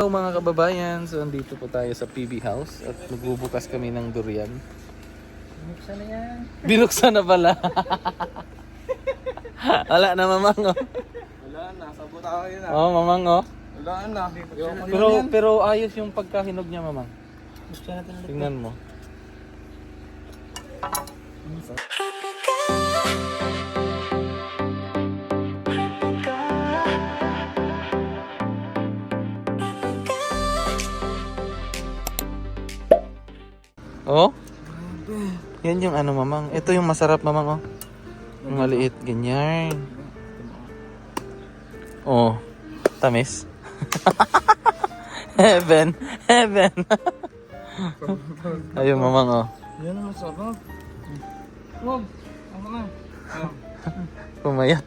Hello mga kababayan, so andito po tayo sa PB House at magbubukas kami ng durian. Binuksan na yan. Binuksan na pala. Wala na mamang oh. Wala na, sabot ako yun ah. Oh, mamang oh. Wala na. Pero ayos yung pagkahinog niya mamang. Gusto natin ulit. Tingnan mo. Oh? Yan yung ano mamang. Ito yung masarap mamang oh. Yung maliit, ganyan. Oh, tamis. Heaven, heaven. Ayun mamang oh. Yan ang masarap. Wag, ako na. Pumayat.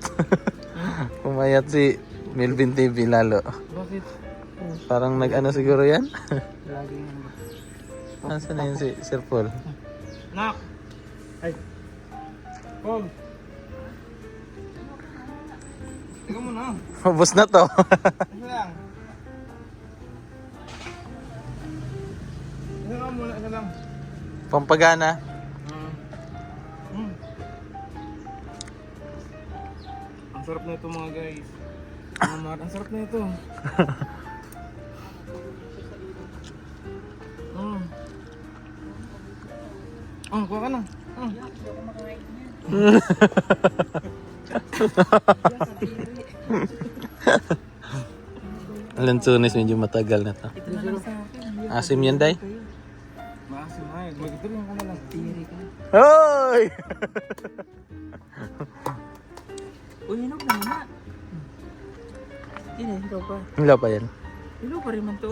Pumayat si Melvin TV lalo. Bakit? Parang nag-ano siguro yan. Lagi yan. Nasaan na yun si Sir Paul? Nak! Ay! Wag! Ikaw mo na. Ubus na to. Isa lang. Isa lang muna, isa lang. Pampagana. Ang sarap na ito mga guys. Ang sarap na ito. Kuha ka na. Lansunis medyo matagal na to. Asim yan, day? Maasim ay. Magdirihan ka na lang. Tiri ka. Hoy! Uy, hinog na muna. Hindi, hinog pa. Wala pa yan. Hinog pa rin man to.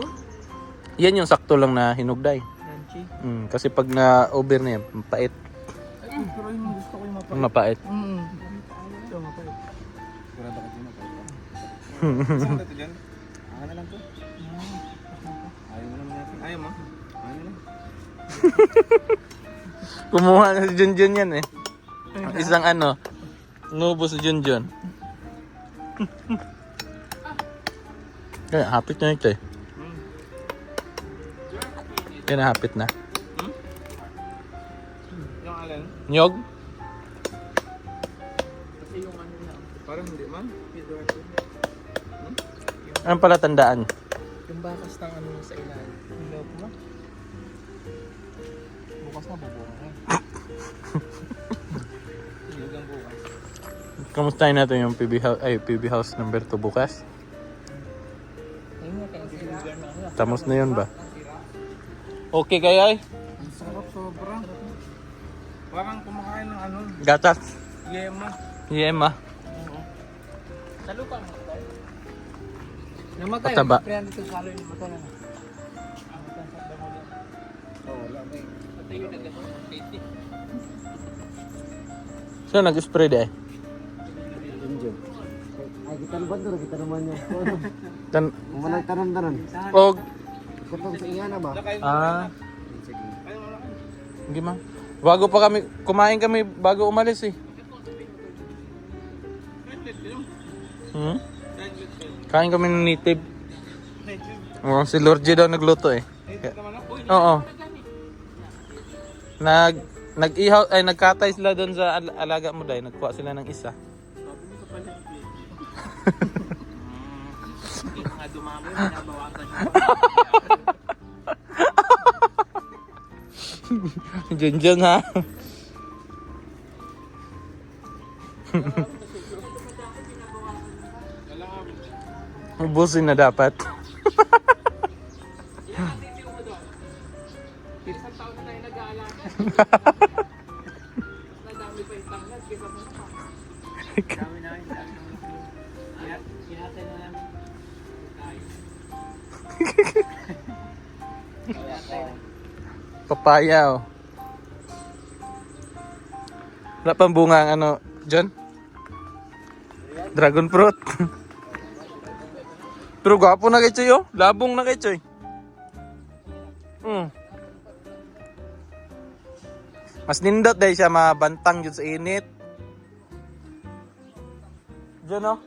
Yan yung sakto lang na hinog, day. Crunchy. Kasi pag na-over na yan, mapait. Pero yung gusto ko yung mapait. Mapait. Ito, mapait. Kurada ka din mapait. Isang dito dyan. Ako na lang to. Ayaw mo naman natin. Ayaw mo? Ayaw mo na. Kumuha na si Junjun yan eh. Ang isang ano, nubo si Junjun. Kaya hapit na ito eh. Kaya nahapit na. Yung alin? Nyog? Kasi yung ano na. Parang hindi man. Ano pala tandaan? Yung bakas ng ano sa ilalim. Hindi ako ba? Bukas na bubuka ka. Hindi lang bukas. Kamustahin natin yung PB House number 2 bukas? Ayun nga kaya lugar na ako. Tamos na yun ba? Okay kaya eh? Ang sarap sobra. Parang kumakain ng ano. Gatas. Yema. Yema. Sa lupa mo tayo. Namatay. Pataba. Priyan dito sa halo yung namatay na. Namatay sa damo niya. Oo, wala ba eh. Patay yung nagdamo. So nag-spray de? Ay, kita naman doon, kita naman niya. Tan Mamanag tanan-tanan. Og Kutong sa ingana ba? Hindi ma. Bago pa kami kumain kami bago umalis eh. Kain kami ng native. Oh, si Lord G daw nagluto eh. Oo. Nag-ihaw ay nagkatay sila doon sa alaga mo dahil nagkuha sila ng isa. Mga dumami, binabawasan Junjun ha. Ubusin na dapat. Isang taon na tayo nag-aalaga. Nadami pa yung tanglad. Kaya mo na. Dami na yung tanglad. Kinatay na namin. Papaya oh. Wala pang bunga ang ano, John? Dragon fruit. Pero gwapo na kay Choy oh. Labong na kay Choy. Mas nindot dahil siya mabantang yun sa init. Diyan oh.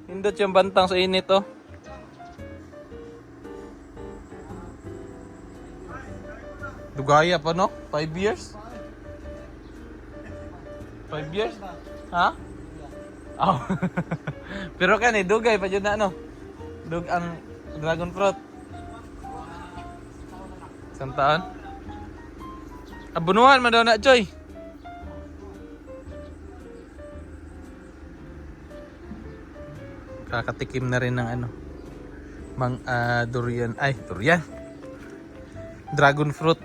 Nindot yung bantang sa init oh. Dugaya pa no? 5 years? 5 years? Ha? Oh. Pero kan dugay pa jud na no. Dug ang dragon fruit. Isang taon? Abunuhan man daw na, Choy. Kakatikim na rin ng ano. Durian. Ay, durian. Dragon fruit.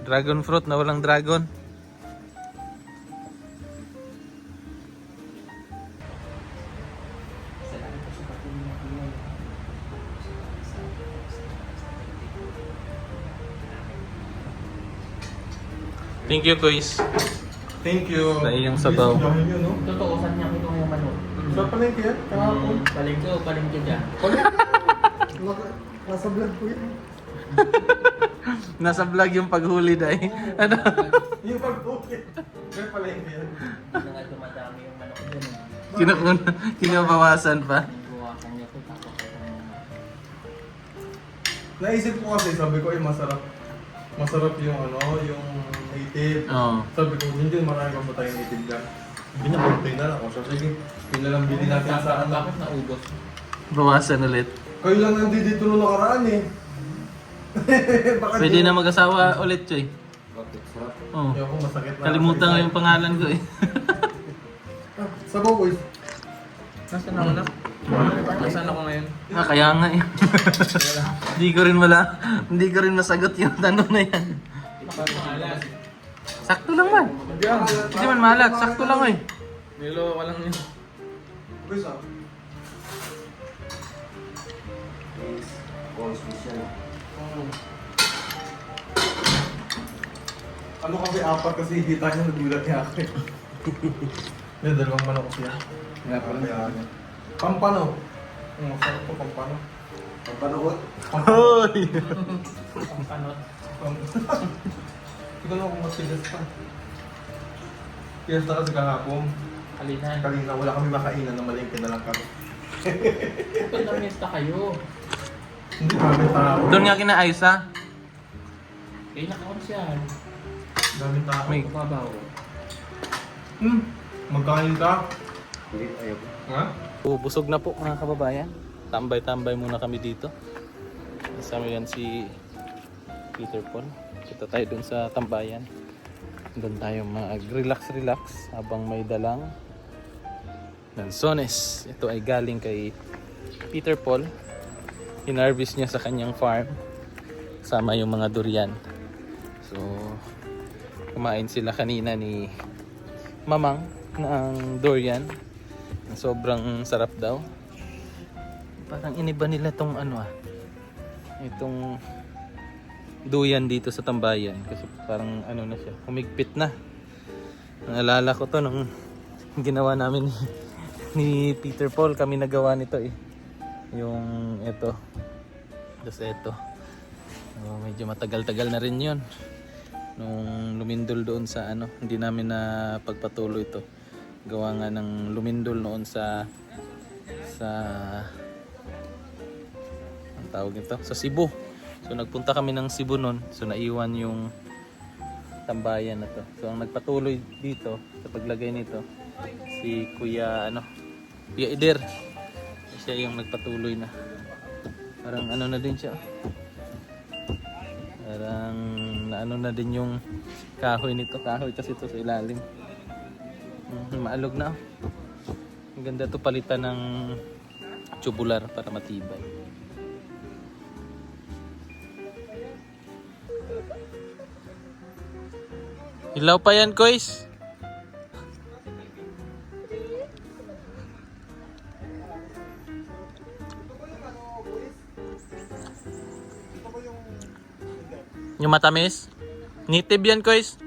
Dragon fruit na walang dragon. Thank you, guys. Thank you. Sa iyong sabaw. Dahil yun, no? Totoo, saan niya kinuha yung manok? Sa palengke yan? Kahapon. Palengke dyan. Nasa vlog ko yun. Nasa vlog yung paghuli dahil. Ano? Yung pag-okay. May palengke yan. Hindi nga dumadami yung manok dyan. Kinabawasan pa. Buwasan niya po tapos Naisip ko kasi, sabi ko, masarap. Masarap yung ano, yung native. Oo. Sabi ko, hindi marami pa ba tayong native dyan? Binabantay na lang ako. So, sige, yun na lang bilhin natin sa ano. bakit naubos? Bawasan ulit. Kayo lang nandito nung nakaraan eh. Baka Pwede na mag-asawa ulit, Choy. Bakit sarap? Oh. Hindi ako masakit na. Kalimutan ko yung pangalan ko eh. Sabaw ko eh. Nasaan ako na? Nasaan ako ngayon? Kaya nga eh. Hindi ko rin masagot yung tanong na yan. Sakto lang man. Hindi man malat, sakto lang eh. Nilo ka lang yun. Boys ah. Yes. Oh, special. Ano kasi apat kasi hindi tayo nagulat niya ako eh. May dalawang manok siya. Nga pala. Pampano. Masarap po pampano. Pagpanood? Hoy! Pangkanot. Hindi ko na kung matigas pa. Fiesta kasi kahapon. Kalinan. Kanina wala kami makainan na malingkin na lang kami. Bakit namista kayo? Hindi kami tao. Doon nga kina Aiza. Kayo nakakonsyal. Dami tao. May- Mababaw. Magkain ka? Hindi, ayaw ko. Ha? Busog na po mga kababayan. Tambay-tambay muna kami dito. Kasama yan si Peter Paul. Kita tayo dun sa tambayan. Doon tayo mag-relax-relax habang may dalang lansones. Ito ay galing kay Peter Paul. Hinarvest niya sa kanyang farm. Sama yung mga durian. So, kumain sila kanina ni Mamang ng durian. Sobrang sarap daw. Parang iniba nila tong ano itong duyan dito sa tambayan kasi parang ano na siya, humigpit na. Naalala ko to nung ginawa namin ni Peter Paul, kami nagawa nito eh. Yung ito. Tapos ito. Medyo matagal-tagal na rin 'yon. Nung lumindol doon sa ano, hindi namin na pagpatuloy ito. Gawa nga ng lumindol noon sa ang tawag nito, sa Cebu. So nagpunta kami ng Cebu noon. So naiwan yung tambayan na to. So ang nagpatuloy dito sa paglagay nito si Kuya Kuya Ider. Siya yung nagpatuloy na. Parang ano na din siya. Parang naano na din yung kahoy nito. Kahoy kasi ito sa ilalim. Maalog na. Ang ganda to, palitan ng tubular para matibay. Hilaw pa yan, Kois. Yung matamis? Native yan, Kois.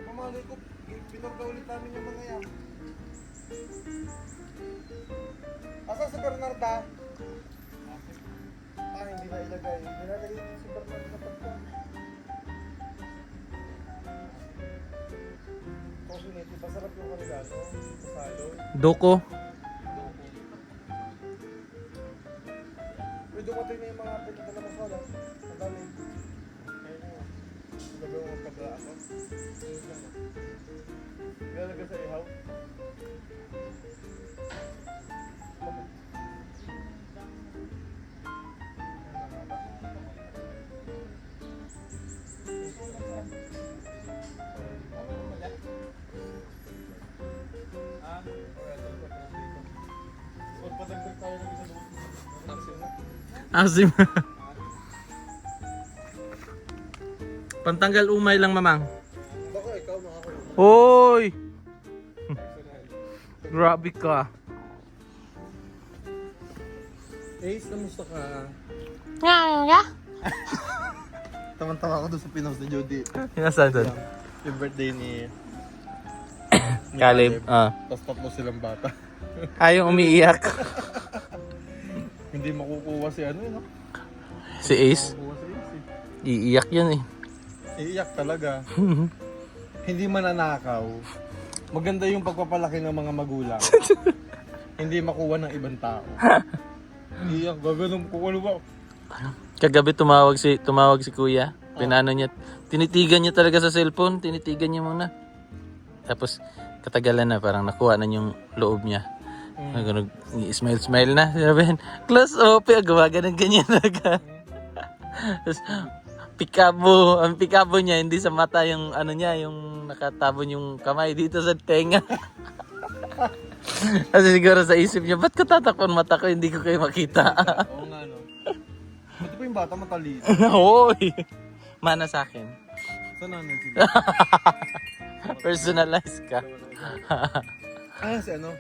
Pamalay ko, pinurga ulit namin yung mga yan. Asa si Bernarda? Hindi na ilagay. Nilalagay niya si Bernarda sa pagka. Coffee masarap yung kanila, no? Salo. Doko. dumating na yung mga pinagdala mo sa wala. Madali. Kaya na yun. Gabi mo magkadala ako. Lalagay sa ihaw. Pagpadagdag tayo ng isa doon. Asim. Pantanggal umay lang, mamang. Baka ikaw makakulong. Hoy! Grabe ka. Ace, kamusta ka? Nga. Taman-tawa ako doon sa pinost ni Jody. Nasaan doon? Yung birthday ni Caleb. Ah. Tapos tatlo silang bata. Ayaw umiiyak. Hindi makukuha si ano yun, no? Si Ace. Makukuha si Ace eh. Iiyak yun eh. Iiyak talaga. Hindi mananakaw. Maganda yung pagpapalaki ng mga magulang. Hindi makuha ng ibang tao. Iiyak, gaganong ko ano ba? Kagabi tumawag si kuya. Pinano niya. Tinitigan niya talaga sa cellphone. Tinitigan niya muna. Tapos katagalan na parang nakuha na yung loob niya. Smile na. Sabihin, close up. Gawaga ng ganyan talaga. Tapos, ang pikabo niya, hindi sa mata yung ano niya, yung nakatabon yung kamay dito sa tenga. Kasi siguro sa isip niya, ba't ko tatakpan mata ko, hindi ko kayo makita. Oo nga, no? Ba't pa yung bata matalino? Hoy! Mana sa akin. Saan nanay sila? Personalize ka. Si ano?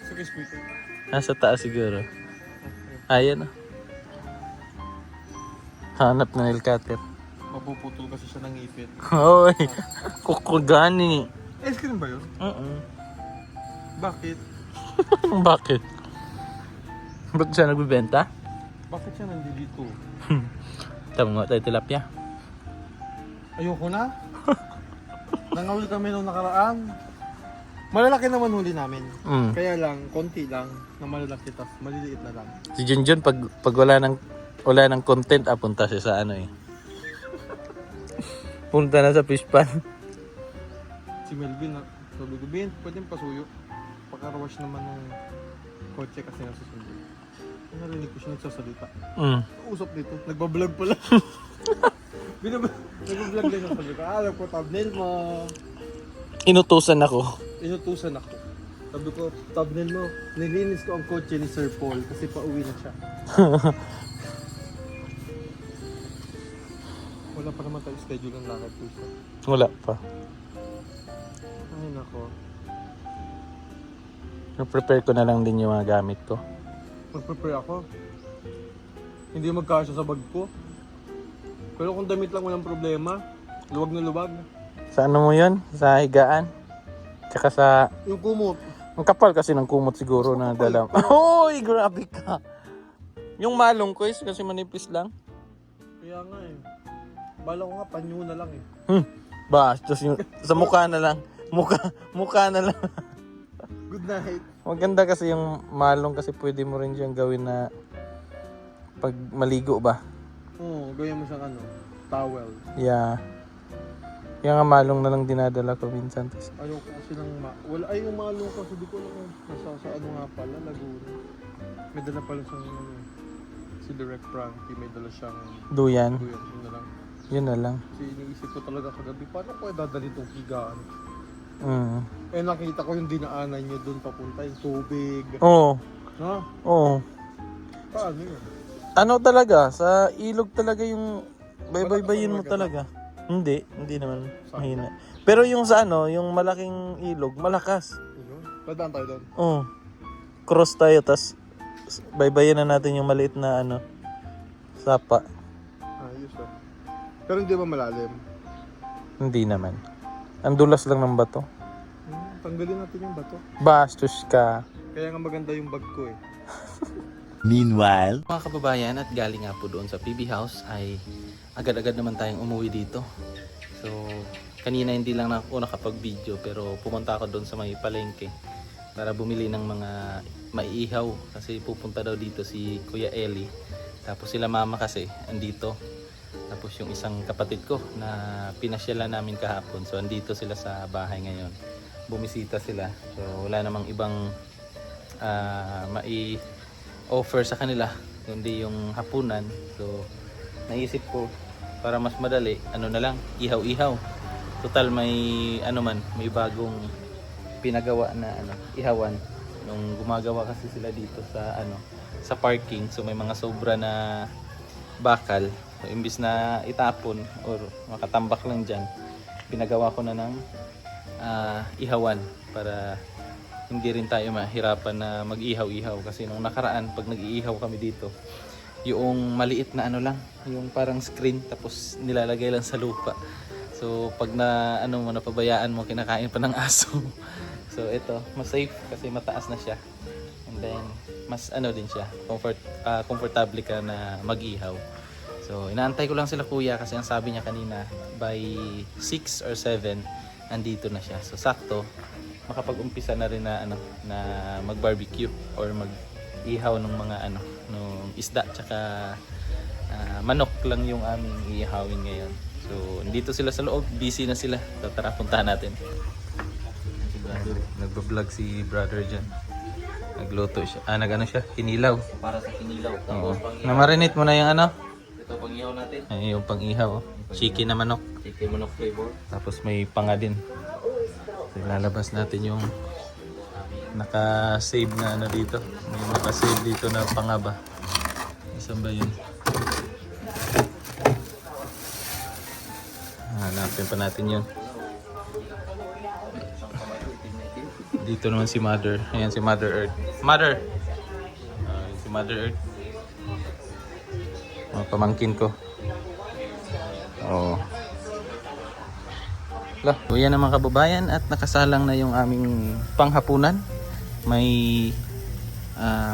Si Chris Peter. Nasa taas siguro. Ayan. Hanap na nail cutter. Mapuputol kasi siya ng ngipin. Hoy! Kukugani. Ice cream ba yun? Bakit? Bakit? Ba't siya nagbibenta? Bakit siya nandito? Tama nga tayo tilapia. Ayoko na. Nangawil kami nung nakaraan. Malalaki naman huli namin. Kaya lang, konti lang na malalaki tas maliliit na lang. Si Junjun pag wala ng content, punta siya sa ano eh. Punta na sa fish pan. Si Melvin, sabi ko, Ben, pwede pasuyo. Pagkarawash naman ng kotse kasi nasusundo. Narinig ko siya nagsasalita. Usap nito, nagbablog pala. Nagbablog din ako. Alam ko, thumbnail mo. Inutusan ako. Inutusan ako. Sabi ko, thumbnail mo. Nilinis ko ang kotse ni Sir Paul kasi pauwi na siya. Wala pa naman tayo schedule ng lakad ko. Wala pa. Ay nako. Prepare ko na lang din yung mga gamit ko. Mag-prepare ako. Hindi magkasya sa bag ko. Pero kung damit lang walang problema, luwag na luwag. Sa ano mo yun? Sa higaan? Tsaka sa... Yung kumot. Ang kapal kasi ng kumot siguro na dala. Hoy! Grabe ka! Yung malong ko is kasi manipis lang. Kaya nga eh. Bala ko nga, panyo na lang eh. Bastos yung... Sa mukha na lang. Mukha na lang. Good night. Maganda kasi yung malong kasi pwede mo rin siyang gawin na pag maligo ba? Oo, gawin mo siyang ano, towel. Yeah. Yung nga malong na lang dinadala ko minsan. Ayaw ko kasi ng wala, ay yung malong kasi di ko alam nasa sa ano nga pala, Laguna. May dala pala siyang ano, si Direct Frankie, may dala siyang Duyan. duyan, yun na lang. Yun na lang. Kasi iniisip ko talaga kagabi, paano ko dadali itong higaan? Mm. Nakita ko yung dinaanan nyo doon papunta, yung tubig. Oo. No? Oo. Paano yun? Ano talaga? Sa ilog talaga yung baybaybayin mo talaga. Hindi naman mahina. Pero yung sa ano, yung malaking ilog, malakas. Yun? Padaan tayo doon. Oo. Cross tayo, tas baybayin na natin yung maliit na ano, sapa. Ayos ah. Pero hindi ba malalim? Hindi naman. Ang dulas lang ng bato. Tanggalin natin yung bato. Bastos ka. Kaya nga maganda yung bag ko eh. Meanwhile, mga kababayan, at galing nga po doon sa PB House ay agad-agad naman tayong umuwi dito. So, kanina hindi lang ako nakapag-video pero pumunta ako doon sa may palengke para bumili ng mga maiihaw kasi pupunta daw dito si Kuya Eli. Tapos sila mama kasi andito. Tapos yung isang kapatid ko na pinasyalan namin kahapon. So andito sila sa bahay ngayon. Bumisita sila. So wala namang ibang mai-offer sa kanila kundi yung hapunan. So naisip ko para mas madali, ano na lang, ihaw-ihaw. Total may may bagong pinagawa na ihawan. Nung gumagawa kasi sila dito sa parking, so may mga sobra na bakal. So imbis na itapon or makatambak lang diyan, pinagawa ko na ng ihawan para hindi rin tayo mahirapan na mag-ihaw-ihaw kasi nung nakaraan pag nag-iihaw kami dito, yung maliit na yung parang screen tapos nilalagay lang sa lupa. So pag napabayaan mo, kinakain pa ng aso. So ito, mas safe kasi mataas na siya. And then mas din siya, komportable ka na mag-ihaw. So inaantay ko lang sila kuya kasi ang sabi niya kanina by 6 or 7 andito na siya. So sakto makapag-umpisa na rin na mag-barbecue or mag-ihaw ng mga nung isda tsaka manok lang yung aming iihawin ngayon. So dito sila sa loob, busy na sila. So tara, puntahan natin. Si brother, nagba-vlog si brother dyan. Nagluto siya. Siya, kinilaw. Para sa kinilaw. Oo. Namarinate mo na yung Ito pang-ihaw natin. Ay, yung pang-ihaw. Chicken na manok. Chicken manok flavor. Tapos may panga din. So, lalabas natin yung naka-save na dito. May naka-save dito na pangaba. Isang ba yun? Hanapin pa natin yun. Dito naman si Mother. Ayan si Mother Earth. Mother! Si Mother Earth. Mga pamangkin ko. Oo. So yan ang mga kababayan at nakasalang na yung aming panghapunan. May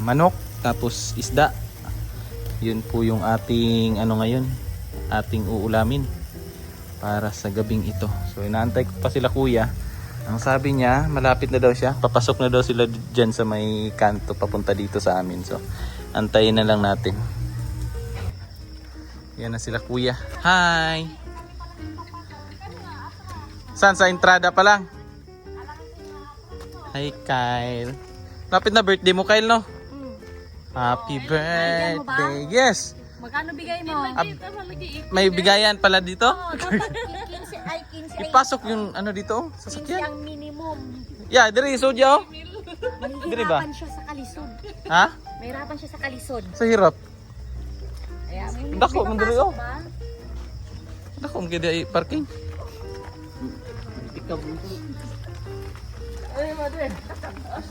manok, tapos isda. Yun po yung ating ngayon, ating uulamin para sa gabing ito. So inaantay ko pa sila kuya. Ang sabi niya, malapit na daw siya. Papasok na daw sila dyan sa may kanto papunta dito sa amin. So antayin na lang natin. Yan na sila kuya. Hi! Saan? Sa entrada pa lang? Hi Kyle. Lapit na birthday mo Kyle, no? Happy birthday. Yes! Magkano bigay mo? May bigayan pala dito? Oo, dapat 15 ay 15 ay Ipasok yung sasakyan. 15 ang minimum. Yeah, diri sudya oh. Diri ba? Mahihirapan siya sa kalisod. Ha? Mahirapan siya sa kalisod. Sa hirap. Kaya, Dako, may mandiri, papasok oh. ba? Dako ang gida parking.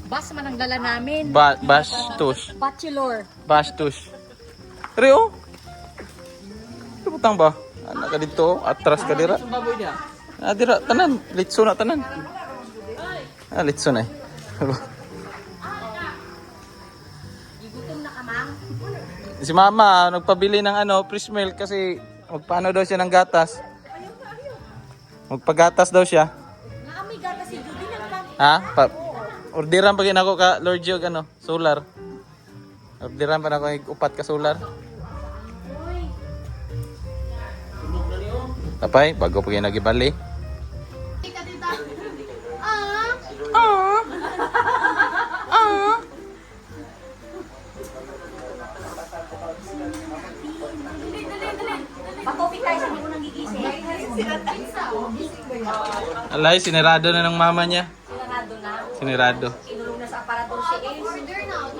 Bus man ang dala namin. Bastos. Bachelor. Bastos. Rio? Putang ba? Anak ka dito, atras ka dira. Baboy niya. Dira, tanan. Litso na tanan. Litso na eh. Igutom na ka, ma'am. Si mama, nagpabili ng fresh milk kasi magpaano daw siya ng gatas. Magpagatas daw siya. Naami gata si Judy nagpang. Ha? Orderan pa ako ka Lord Jog solar. Orderan pa ako upat ka solar. Tapay, bago pa kayo nagibali. Pakopi tayo sa hindi mo nang gigising. Alay, sinirado na ng mama niya. Sinarado na. Sinirado. Inulong na sa aparador si Ace. Order na.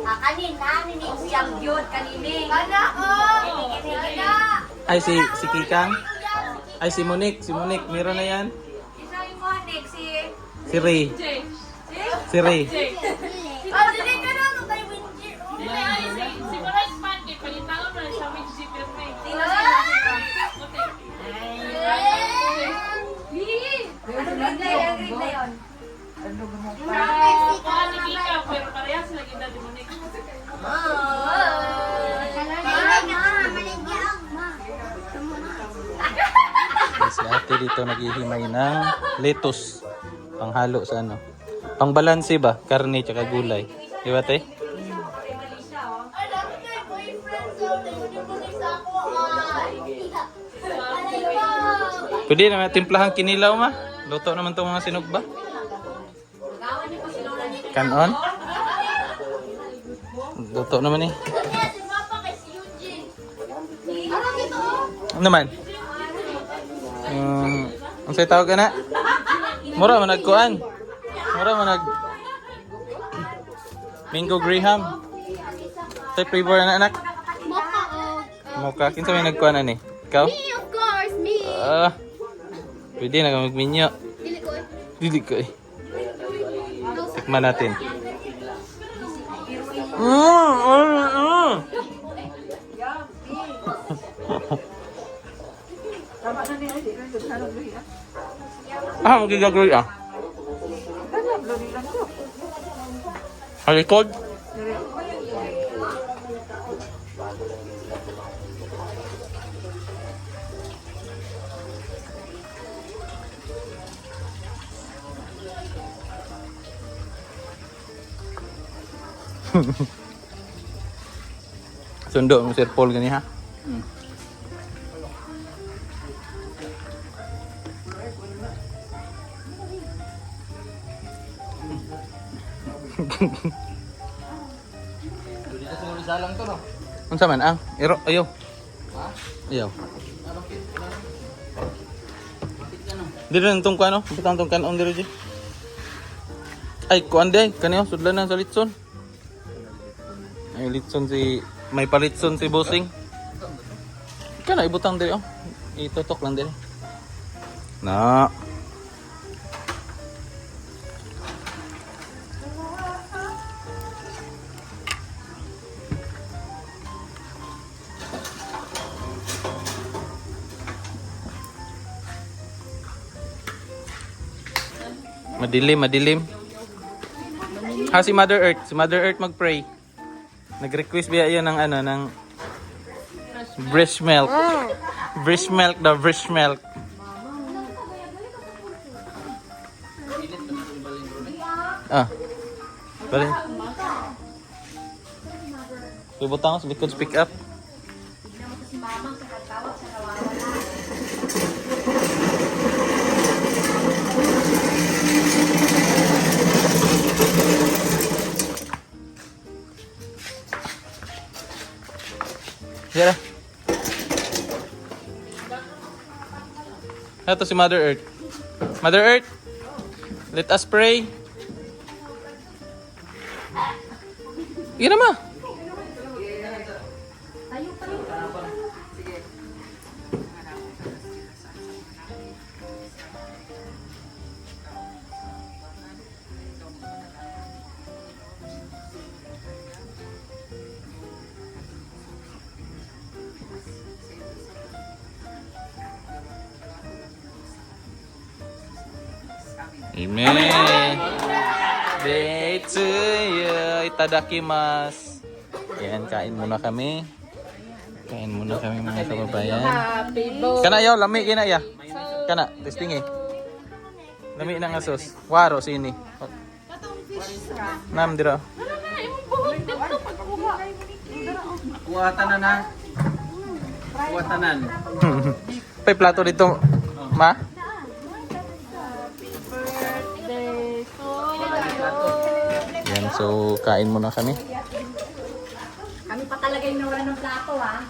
Kanina, nini siyang yun, kanini. Kana, Ay, si Kikang. Ay, si Monique. Si Monique, meron na yan. Isa yung Monik, Si Ray. Si Ray. dili ka na, nung tayo winjir. Si Maras Pandi, palitangan mo na siya with zipper na eh. Sino sila? Anong grade na yun? Anong grade na yun? Kuha ni Kika, pero parehas lagi na ni Monique. ate dito naghihimay ng lettuce. Panghalo sa ano. Pangbalanse ba? Karne tsaka gulay. Di ba, te? Pwede naman timplahan kinilaw ma. Luto naman itong mga sinugba. Kanon. Luto naman eh. Ano naman? Ang sa'yo tawag ka na? Mura man nagkuhan. Mura man nag... Mango Graham. Sa'yo flavor na anak? Mocha. Kinsa may nagkuhan na ni? Ikaw? Me, of course, me. Pwede na kang magminyo. Dili ko eh. Tikman natin. Magigagawin ah. Halikod? Sundo mo Sir Paul gani ha? Unsa man ang? Iro ayo. Ayaw. Dito nang tong kano? Bitang tong kanon dito di. Ay kuan day kaniyo sudlan na sa litson. Ay litson si may palitson si bossing. Kana ibutang diri oh. Itutok lang diri. Na. Madilim. Ha, si Mother Earth mag-pray. Nag-request biya yun ng ano, ng breast milk. Breast milk daw, breast milk. Balik. Ibutang ko, because pick up. Yan na. Ito si Mother Earth. Mother Earth, let us pray. Yan naman. Amen. Day to you. Itadakimasu. Yan, kain muna kami. Mga kababayan. Kana yaw, lami kina ya. Kana, testing eh. Lami na nga sos. Waro sini. Nam dira. Kuwatanan. Pay plato dito, ma. Yan, so kain muna kami. Kami pa talaga yung nawala ng plato, ha?